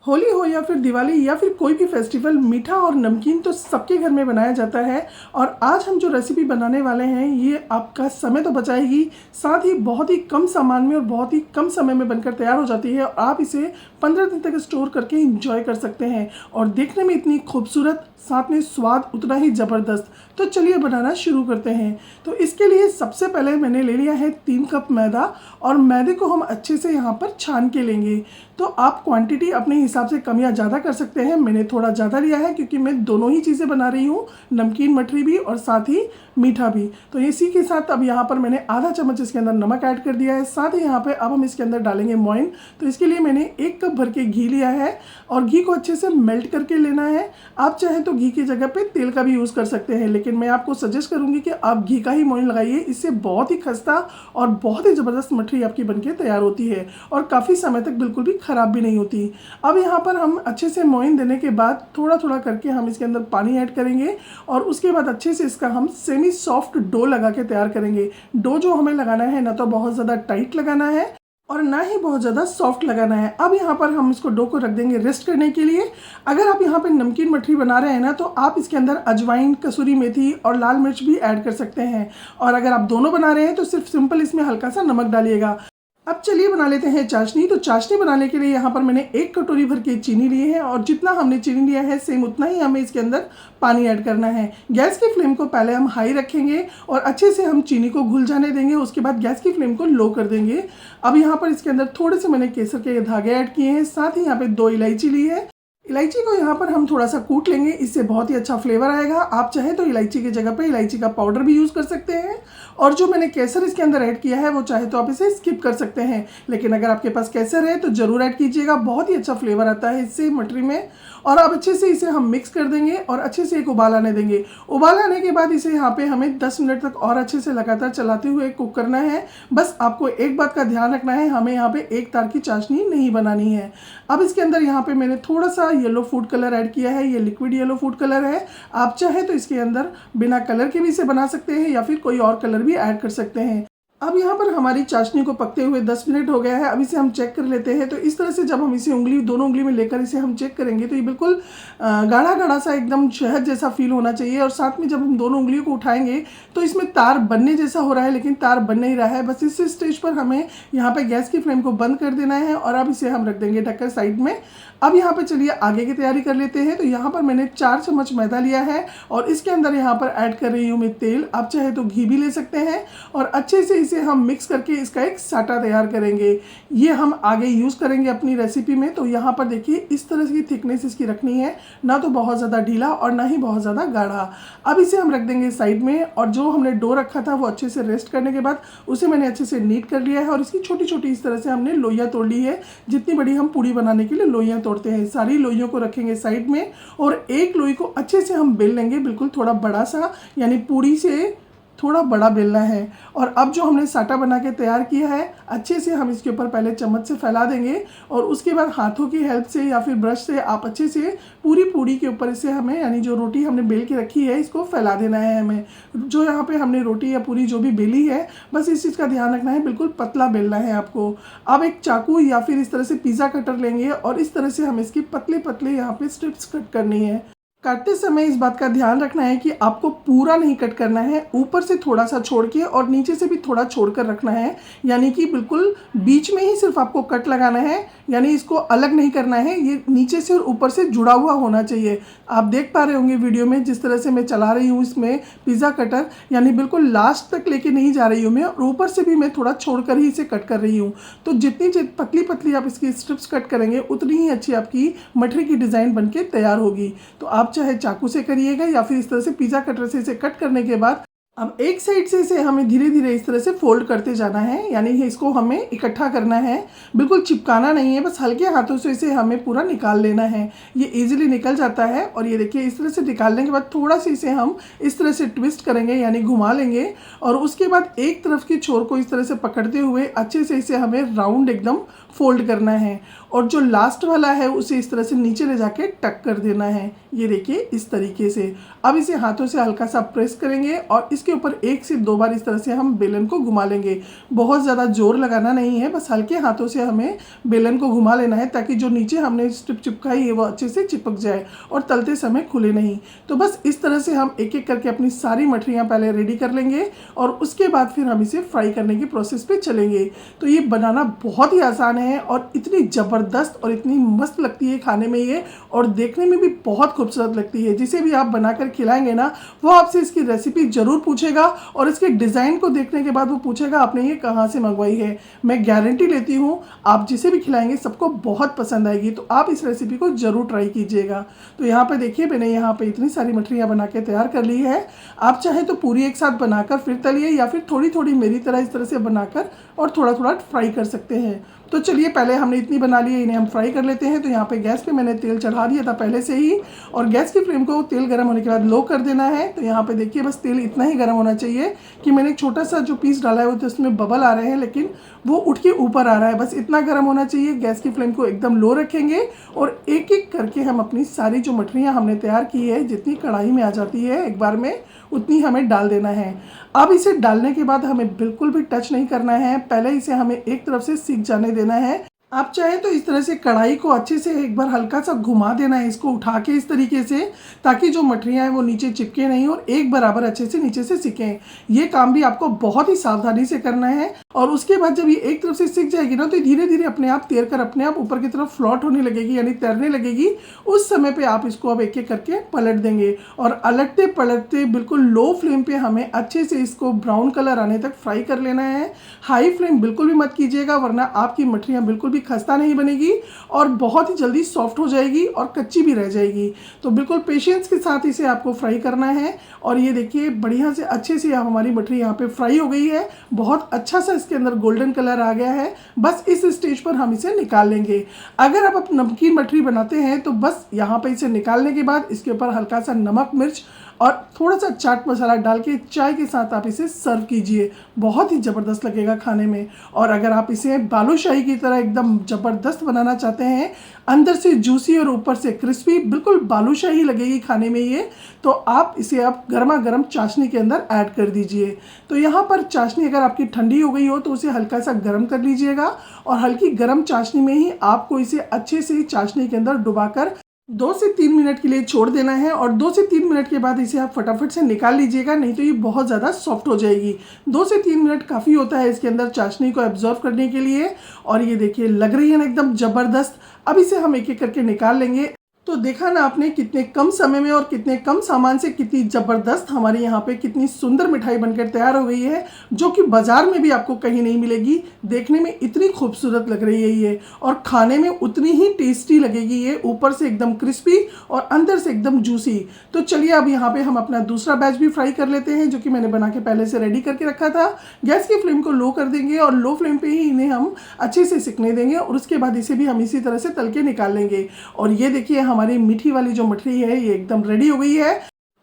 होली हो या फिर दिवाली या फिर कोई भी फेस्टिवल, मीठा और नमकीन तो सबके घर में बनाया जाता है। और आज हम जो रेसिपी बनाने वाले हैं ये आपका समय तो बचाएगी, साथ ही बहुत ही कम सामान में और बहुत ही कम समय में बनकर तैयार हो जाती है। और आप इसे 15 दिन तक स्टोर करके इंजॉय कर सकते हैं और देखने में इतनी खूबसूरत, साथ में स्वाद उतना ही ज़बरदस्त। तो चलिए बनाना शुरू करते हैं। तो इसके लिए सबसे पहले मैंने ले लिया है 3 कप मैदा और मैदे को हम अच्छे से यहाँ पर छान के लेंगे। तो आप क्वांटिटी अपने हिसाब से कम या ज़्यादा कर सकते हैं। मैंने थोड़ा ज़्यादा लिया है क्योंकि मैं दोनों ही चीज़ें बना रही हूँ, नमकीन मठरी भी और साथ ही मीठा भी। तो इसी के साथ अब यहाँ पर मैंने आधा चम्मच इसके अंदर नमक ऐड कर दिया है। साथ ही यहाँ पे अब हम इसके अंदर डालेंगे मोइन। तो इसके लिए मैंने 1 कप भर के घी लिया है और घी को अच्छे से मेल्ट करके लेना है। आप चाहें तो घी की जगह पे तेल का भी यूज़ कर सकते हैं, लेकिन मैं आपको सजेस्ट करूँगी कि आप घी का ही मोइन लगाइए। इससे बहुत ही खस्ता और बहुत ही ज़बरदस्त मठरी आपकी बनके तैयार होती है और काफ़ी समय तक बिल्कुल भी ख़राब भी नहीं होती। अब यहाँ पर हम अच्छे से मोइन देने के बाद थोड़ा थोड़ा करके हम इसके अंदर पानी ऐड करेंगे और उसके बाद अच्छे से इसका हम सेमी सॉफ्ट डो लगा के तैयार करेंगे। डो जो हमें लगाना है ना तो बहुत ज़्यादा टाइट लगाना है और ना ही बहुत ज़्यादा सॉफ्ट लगाना है। अब यहाँ पर हम इसको डो को रख देंगे रेस्ट करने के लिए। अगर आप यहाँ पे नमकीन मठरी बना रहे हैं ना तो आप इसके अंदर अजवाइन, कसूरी मेथी और लाल मिर्च भी ऐड कर सकते हैं। और अगर आप दोनों बना रहे हैं तो सिर्फ सिंपल इसमें हल्का सा नमक डालिएगा। अब चलिए बना लेते हैं चाशनी। तो चाशनी बनाने के लिए यहाँ पर मैंने 1 कटोरी भर के चीनी ली है और जितना हमने चीनी लिया है सेम उतना ही हमें इसके अंदर पानी ऐड करना है। गैस की फ्लेम को पहले हम हाई रखेंगे और अच्छे से हम चीनी को घुल जाने देंगे। उसके बाद गैस की फ्लेम को लो कर देंगे। अब यहाँ पर इसके अंदर थोड़े से मैंने केसर के धागे ऐड किए हैं। साथ ही यहाँ पे 2 इलायची ली है। इलायची को यहाँ पर हम थोड़ा सा कूट लेंगे, इससे बहुत ही अच्छा फ्लेवर आएगा। आप चाहे तो इलायची की जगह पे इलायची का पाउडर भी यूज़ कर सकते हैं। और जो मैंने केसर इसके अंदर ऐड किया है वो चाहे तो आप इसे स्किप कर सकते हैं, लेकिन अगर आपके पास केसर है तो ज़रूर ऐड कीजिएगा। बहुत ही अच्छा फ्लेवर आता है इससे मठरी में। और अब अच्छे से इसे हम मिक्स कर देंगे और अच्छे से एक उबाल आने देंगे। उबाल आने के बाद इसे यहाँ पे हमें 10 मिनट तक और अच्छे से लगातार चलाते हुए कुक करना है। बस आपको एक बात का ध्यान रखना है, हमें यहाँ पे एक तार की चाशनी नहीं बनानी है। अब इसके अंदर यहाँ पे मैंने थोड़ा सा येलो फूड कलर ऐड किया है। ये लिक्विड येलो फूड कलर है। आप चाहे तो इसके अंदर बिना कलर के भी इसे बना सकते हैं या फिर कोई और कलर भी ऐड कर सकते हैं। अब यहाँ पर हमारी चाशनी को पकते हुए 10 मिनट हो गया है। अब इसे हम चेक कर लेते हैं। तो इस तरह से जब हम इसे दोनों उंगली में लेकर इसे हम चेक करेंगे तो ये बिल्कुल गाढ़ा गाढ़ा सा एकदम शहद जैसा फील होना चाहिए। और साथ में जब हम दोनों उंगलियों को उठाएंगे तो इसमें तार बनने जैसा हो रहा है, लेकिन तार बन नहीं रहा है। बस इस स्टेज पर हमें यहाँ पे गैस की फ्लेम को बंद कर देना है और अब इसे हम रख देंगे ढककर साइड में। अब यहाँ पे चलिए आगे की तैयारी कर लेते हैं। तो यहाँ पर मैंने 4 चम्मच मैदा लिया है और इसके अंदर यहाँ पर ऐड कर रही हूँ मैं तेल। आप चाहे तो घी भी ले सकते हैं और अच्छे से इसे हम मिक्स करके इसका एक साटा तैयार करेंगे। ये हम आगे यूज़ करेंगे अपनी रेसिपी में। तो यहाँ पर देखिए इस तरह की थिकनेस इसकी रखनी है, ना तो बहुत ज़्यादा ढीला और ना ही बहुत ज़्यादा गाढ़ा। अब इसे हम रख देंगे साइड में और जो हमने डो रखा था वो अच्छे से रेस्ट करने के बाद उसे मैंने अच्छे से नीट कर लिया है और इसकी छोटी छोटी इस तरह से हमने लोइयाँ तोड़ ली है। जितनी बड़ी हम पूड़ी बनाने के लिए लोइयाँ तोड़ते हैं, सारी लोइयों को रखेंगे साइड में और एक लोई को अच्छे से हम बेल लेंगे, बिल्कुल थोड़ा बड़ा सा, यानी पूड़ी से थोड़ा बड़ा बेलना है। और अब जो हमने साटा बना के तैयार किया है अच्छे से हम इसके ऊपर पहले चम्मच से फैला देंगे और उसके बाद हाथों की हेल्प से या फिर ब्रश से आप अच्छे से पूरी पूड़ी के ऊपर इसे हमें, यानी जो रोटी हमने बेल के रखी है इसको फैला देना है हमें। जो यहाँ पे हमने रोटी या पूरी जो भी बेली है बस इस चीज़ का ध्यान रखना है, बिल्कुल पतला बेलना है आपको। अब एक चाकू या फिर इस तरह से पिज़्ज़ा कटर लेंगे और इस तरह से हमें इसकी पतले पतले यहाँ पे स्ट्रिप्स कट करनी है। काटते समय इस बात का ध्यान रखना है कि आपको पूरा नहीं कट करना है, ऊपर से थोड़ा सा छोड़ के और नीचे से भी थोड़ा छोड़ कर रखना है, यानी कि बिल्कुल बीच में ही सिर्फ आपको कट लगाना है, यानी इसको अलग नहीं करना है। ये नीचे से और ऊपर से जुड़ा हुआ होना चाहिए। आप देख पा रहे होंगे वीडियो में जिस तरह से मैं चला रही हूँ इसमें पिज़्ज़ा कटर, यानी बिल्कुल लास्ट तक लेके नहीं जा रही हूँ मैं और ऊपर से भी मैं थोड़ा छोड़ कर ही इसे कट कर रही हूँ। तो जितनी पतली पतली आप इसकी स्ट्रिप्स कट करेंगे उतनी ही अच्छी आपकी मठरी की डिज़ाइन बन के तैयार होगी। तो आप चाहे चाकू से करिएगा या फिर इस तरह से पिज़्ज़ा कटर से इसे कट करने के बाद अब एक साइड से इसे हमें धीरे धीरे इस तरह से फोल्ड करते जाना है, यानी इसको हमें इकट्ठा करना है, बिल्कुल चिपकाना नहीं है, बस हल्के हाथों से इसे हमें पूरा निकाल लेना है। ये इजीली निकल जाता है। और ये देखिए इस तरह से निकालने के बाद थोड़ा सा इसे हम इस तरह से ट्विस्ट करेंगे, यानी घुमा लेंगे और उसके बाद एक तरफ की छोर को इस तरह से पकड़ते हुए अच्छे से इसे हमें राउंड एकदम फोल्ड करना है और जो लास्ट वाला है उसे इस तरह से नीचे ले जाके टक कर देना है। ये देखिए इस तरीके से। अब इसे हाथों से हल्का सा प्रेस करेंगे और इस उसके ऊपर 1 से 2 बार इस तरह से हम बेलन को घुमा लेंगे। बहुत ज़्यादा जोर लगाना नहीं है, बस हल्के हाथों से हमें बेलन को घुमा लेना है ताकि जो नीचे हमने स्ट्रिप चिपकाई है वो अच्छे से चिपक जाए और तलते समय खुले नहीं। तो बस इस तरह से हम एक एक करके अपनी सारी मठरियाँ पहले रेडी कर लेंगे और उसके बाद फिर हम इसे फ्राई करने की प्रोसेस पे चलेंगे। तो ये बनाना बहुत ही आसान है और इतनी ज़बरदस्त और इतनी मस्त लगती है खाने में ये, और देखने में भी बहुत खूबसूरत लगती है। जिसे भी आप बनाकर खिलाएंगे ना वो आपसे इसकी रेसिपी ज़रूर पूछेगा और इसके डिज़ाइन को देखने के बाद वो पूछेगा आपने ये कहाँ से मंगवाई है। मैं गारंटी लेती हूँ आप जिसे भी खिलाएंगे सबको बहुत पसंद आएगी। तो आप इस रेसिपी को ज़रूर ट्राई कीजिएगा। तो यहाँ पे देखिए मैंने यहाँ पे इतनी सारी मठरियाँ बना के तैयार कर ली है। आप चाहे तो पूरी एक साथ बनाकर फिर तलिए या फिर थोड़ी थोड़ी मेरी तरह इस तरह से बनाकर और थोड़ा थोड़ा फ्राई कर सकते हैं। तो चलिए पहले हमने इतनी बना ली है, इन्हें हम फ्राई कर लेते हैं। तो यहाँ पे गैस पे मैंने तेल चढ़ा दिया था पहले से ही, और गैस की फ्लेम को तेल गर्म होने के बाद लो कर देना है। तो यहाँ पे देखिए बस तेल इतना ही गर्म होना चाहिए कि मैंने एक छोटा सा जो पीस डाला है वो तो उसमें बबल आ रहे हैं लेकिन वो उठ के ऊपर आ रहा है, बस इतना गर्म होना चाहिए। गैस की फ्लेम को एकदम लो रखेंगे और एक एक करके हम अपनी सारी जो मठरियाँ हमने तैयार की है, जितनी कढ़ाई में आ जाती है एक बार में उतनी हमें डाल देना है। अब इसे डालने के बाद हमें बिल्कुल भी टच नहीं करना है, पहले इसे हमें एक तरफ से सिक जाने देना है। आप चाहें तो इस तरह से कढ़ाई को अच्छे से एक बार हल्का सा घुमा देना है, इसको उठा के इस तरीके से, ताकि जो मठरियाँ हैं वो नीचे चिपके नहीं और एक बराबर अच्छे से नीचे से सिकें। ये काम भी आपको बहुत ही सावधानी से करना है। और उसके बाद जब ये एक तरफ से सिक जाएगी ना तो धीरे धीरे अपने आप तैर कर अपने आप ऊपर की तरफ फ्लॉट होने लगेगी, यानी तैरने लगेगी। उस समय पे आप इसको अब एक एक करके पलट देंगे और अलटते पलटते बिल्कुल लो फ्लेम पे हमें अच्छे से इसको ब्राउन कलर आने तक फ्राई कर लेना है। हाई फ्लेम बिल्कुल भी मत कीजिएगा वरना आपकी मठरियाँ बिल्कुल भी खस्ता नहीं बनेगी और बहुत ही जल्दी सॉफ्ट हो जाएगी और कच्ची भी रह जाएगी। तो बिल्कुल पेशेंस के साथ इसे आपको फ्राई करना है। और ये देखिए बढ़िया से अच्छे से हमारी मठरी यहाँ पे फ्राई हो गई है, बहुत अच्छा सा इसके अंदर गोल्डन कलर आ गया है। बस इस स्टेज पर हम इसे निकाल लेंगे। अगर आप नमकीन मठरी बनाते हैं तो बस यहाँ पे इसे निकालने के बाद इसके ऊपर हल्का सा नमक मिर्च और थोड़ा सा चाट मसाला डाल के चाय के साथ आप इसे सर्व कीजिए, बहुत ही ज़बरदस्त लगेगा खाने में। और अगर आप इसे बालूशाही की तरह एकदम ज़बरदस्त बनाना चाहते हैं, अंदर से जूसी और ऊपर से क्रिस्पी, बिल्कुल बालूशाही लगेगी खाने में ये, तो आप इसे आप गर्मा गर्म चाशनी के अंदर ऐड कर दीजिए। तो यहाँ पर चाशनी अगर आपकी ठंडी हो गई हो तो उसे हल्का सा गर्म कर लीजिएगा और हल्की गर्म चाशनी में ही आपको इसे अच्छे से चाशनी के अंदर डुबाकर 2 से 3 मिनट के लिए छोड़ देना है। और 2 से 3 मिनट के बाद इसे आप फटाफट से निकाल लीजिएगा, नहीं तो ये बहुत ज़्यादा सॉफ्ट हो जाएगी। 2 से 3 मिनट काफ़ी होता है इसके अंदर चाशनी को एब्जॉर्व करने के लिए। और ये देखिए लग रही है ना एकदम ज़बरदस्त। अब इसे हम एक एक करके निकाल लेंगे। तो देखा ना आपने कितने कम समय में और कितने कम सामान से कितनी ज़बरदस्त हमारे यहाँ पे कितनी सुंदर मिठाई बनकर तैयार हो गई है, जो कि बाज़ार में भी आपको कहीं नहीं मिलेगी। देखने में इतनी खूबसूरत लग रही है ये और खाने में उतनी ही टेस्टी लगेगी ये, ऊपर से एकदम क्रिस्पी और अंदर से एकदम जूसी। तो चलिए अब यहाँ पे हम अपना दूसरा बैच भी फ्राई कर लेते हैं, जो कि मैंने बना के पहले से रेडी करके रखा था। गैस की फ्लेम को लो कर देंगे और लो फ्लेम पर ही इन्हें हम अच्छे से सिकने देंगे और उसके बाद इसे भी हम इसी तरह से तल के निकाल लेंगे। और ये देखिए हमारी मीठी वाली जो मठरी है ये एकदम रेडी हो गई है।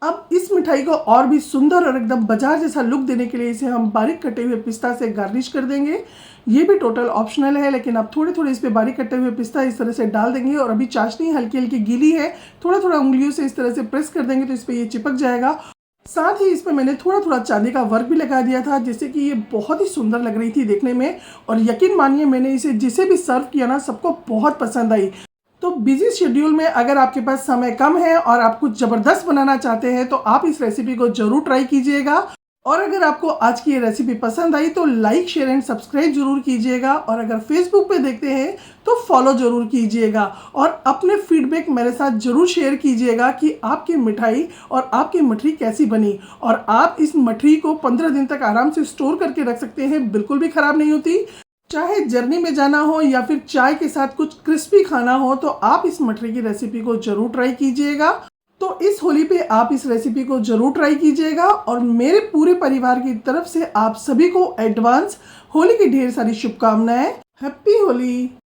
अब इस मिठाई को और भी सुंदर और एकदम बाजार जैसा लुक देने के लिए इसे हम बारीक कटे हुए पिस्ता से गार्निश कर देंगे। ये भी टोटल ऑप्शनल है, लेकिन आप थोड़े थोड़े इस पे बारीक कटे हुए पिस्ता इस तरह से डाल देंगे। और अभी चाशनी हल्की हल्की गीली है, थोड़ा थोड़ा उंगलियों से इस तरह से प्रेस कर देंगे तो इस पर ये चिपक जाएगा। साथ ही इस पर मैंने थोड़ा थोड़ा चांदी का वर्क भी लगा दिया था, जिससे कि ये बहुत ही सुंदर लग रही थी देखने में। और यकीन मानिए मैंने इसे जिसे भी सर्व किया ना सबको बहुत पसंद आई। तो बिजी शेड्यूल में अगर आपके पास समय कम है और आप कुछ ज़बरदस्त बनाना चाहते हैं तो आप इस रेसिपी को ज़रूर ट्राई कीजिएगा। और अगर आपको आज की ये रेसिपी पसंद आई तो लाइक शेयर एंड सब्सक्राइब जरूर कीजिएगा। और अगर फेसबुक पे देखते हैं तो फॉलो जरूर कीजिएगा और अपने फीडबैक मेरे साथ जरूर शेयर कीजिएगा कि आपकी मिठाई और आपकी मठरी कैसी बनी। और आप इस मठरी को 15 दिन तक आराम से स्टोर करके रख सकते हैं, बिल्कुल भी ख़राब नहीं होती। चाहे जर्नी में जाना हो या फिर चाय के साथ कुछ क्रिस्पी खाना हो तो आप इस मठरी की रेसिपी को जरूर ट्राई कीजिएगा। तो इस होली पे आप इस रेसिपी को जरूर ट्राई कीजिएगा। और मेरे पूरे परिवार की तरफ से आप सभी को एडवांस होली की ढेर सारी शुभकामनाएं। हैप्पी होली।